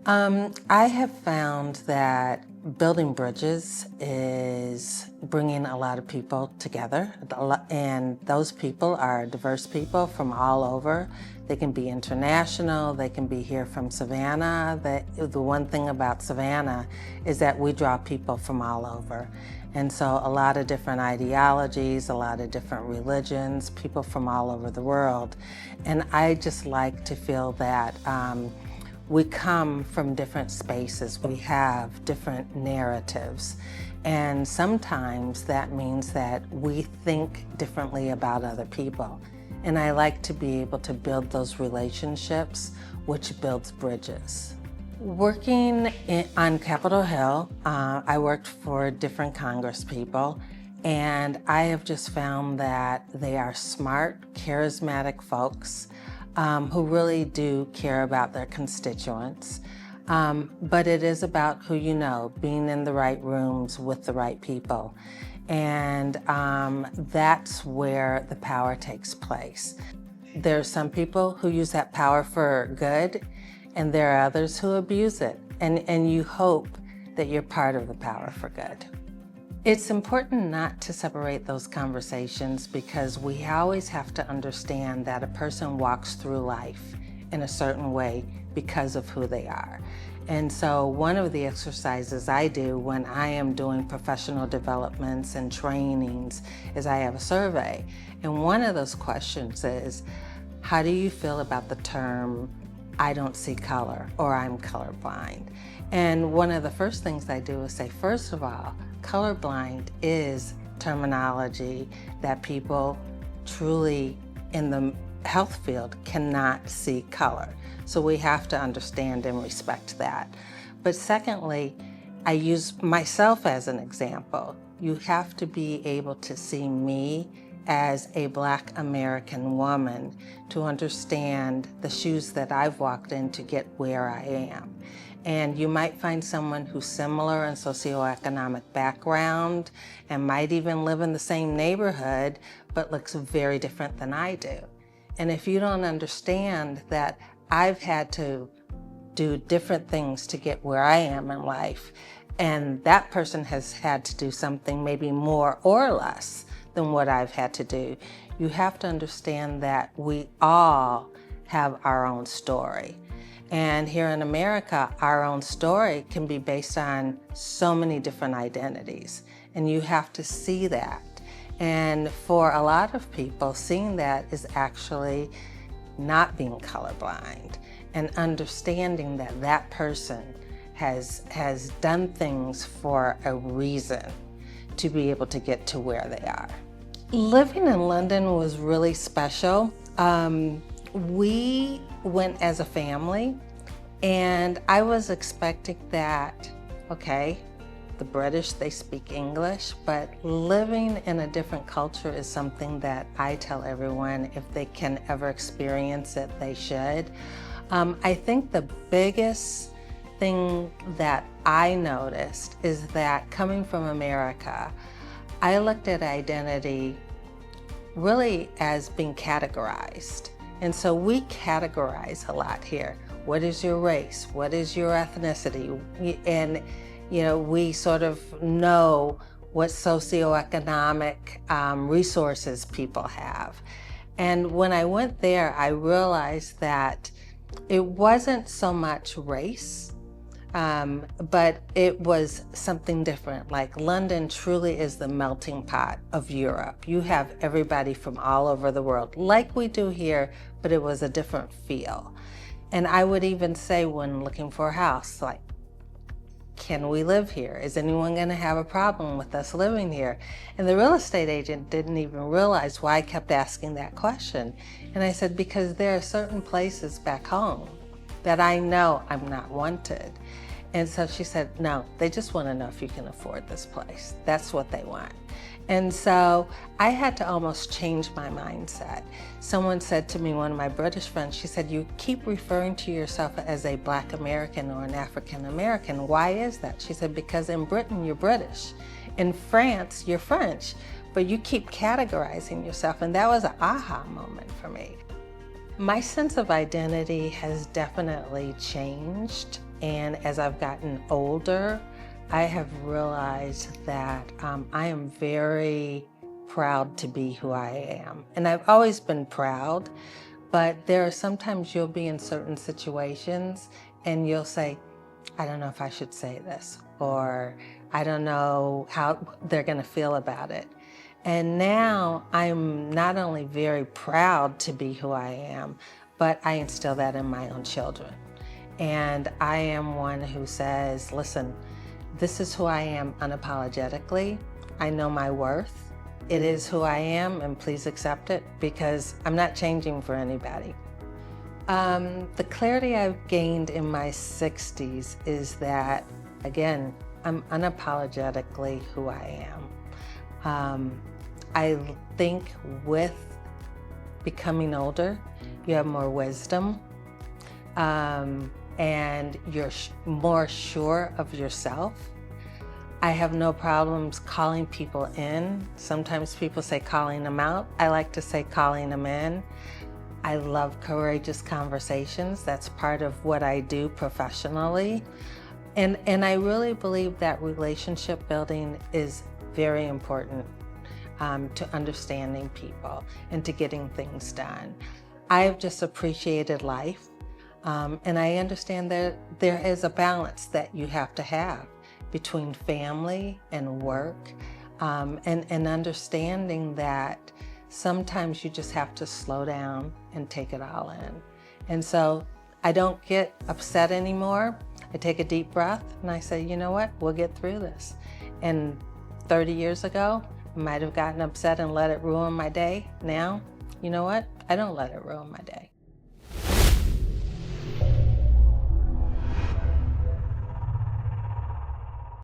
I have found that building bridges is bringing a lot of people together, and those people are diverse people from all over. They can be international, they can be here from Savannah. The one thing about Savannah is that we draw people from all over. And so a lot of different ideologies, a lot of different religions, people from all over the world. And I just like to feel that we come from different spaces. We have different narratives. And sometimes that means that we think differently about other people. And I like to be able to build those relationships, which builds bridges. Working on Capitol Hill, I worked for different Congress people, and I have just found that they are smart, charismatic folks who really do care about their constituents. But it is about who you know, being in the right rooms with the right people. And that's where the power takes place. There are some people who use that power for good, and there are others who abuse it. And you hope that you're part of the power for good. It's important not to separate those conversations because we always have to understand that a person walks through life in a certain way because of who they are. And so one of the exercises I do when I am doing professional developments and trainings is I have a survey. And one of those questions is, how do you feel about the term, I don't see color, or I'm colorblind? And one of the first things I do is say, first of all, colorblind is terminology that people truly in the health field cannot see color. So we have to understand and respect that. But secondly, I use myself as an example. You have to be able to see me as a Black American woman to understand the shoes that I've walked in to get where I am. And you might find someone who's similar in socioeconomic background and might even live in the same neighborhood, but looks very different than I do. And if you don't understand that I've had to do different things to get where I am in life, and that person has had to do something maybe more or less than what I've had to do, you have to understand that we all have our own story. And here in America, our own story can be based on so many different identities, and you have to see that. And for a lot of people, seeing that is actually not being colorblind and understanding that that person has done things for a reason to be able to get to where they are. Living in London was really special. We went as a family, and I was expecting that, okay, the British, they speak English, but living in a different culture is something that I tell everyone if they can ever experience it, they should. I think the biggest thing that I noticed is that coming from America, I looked at identity really as being categorized. And so we categorize a lot here. What is your race? What is your ethnicity? And we sort of know what socioeconomic resources people have. And when I went there, I realized that it wasn't so much race, but it was something different. Like London truly is the melting pot of Europe. You have everybody from all over the world, like we do here, but it was a different feel. And I would even say when looking for a house, like, can we live here? Is anyone gonna have a problem with us living here? And the real estate agent didn't even realize why I kept asking that question. And I said, because there are certain places back home that I know I'm not wanted. And so she said, no, they just wanna know if you can afford this place. That's what they want. And so I had to almost change my mindset. Someone said to me, one of my British friends, she said, you keep referring to yourself as a Black American or an African American. Why is that? She said, because in Britain, you're British. In France, you're French, but you keep categorizing yourself. And that was an aha moment for me. My sense of identity has definitely changed, and as I've gotten older, I have realized that I am very proud to be who I am. And I've always been proud, but there are sometimes you'll be in certain situations and you'll say, I don't know if I should say this, or I don't know how they're going to feel about it. And now I'm not only very proud to be who I am, but I instill that in my own children. And I am one who says, listen, this is who I am unapologetically. I know my worth. It is who I am, and please accept it, because I'm not changing for anybody. The clarity I've gained in my 60s is that, again, I'm unapologetically who I am. I think with becoming older, you have more wisdom, and you're more sure of yourself. I have no problems calling people in. Sometimes people say calling them out. I like to say calling them in. I love courageous conversations. That's part of what I do professionally. And I really believe that relationship building is very important to understanding people and to getting things done. I've just appreciated life, and I understand that there is a balance that you have to have between family and work, and understanding that sometimes you just have to slow down and take it all in. And so I don't get upset anymore. I take a deep breath and I say, you know what, we'll get through this. And 30 years ago, I might have gotten upset and let it ruin my day. Now, you know what, I don't let it ruin my day.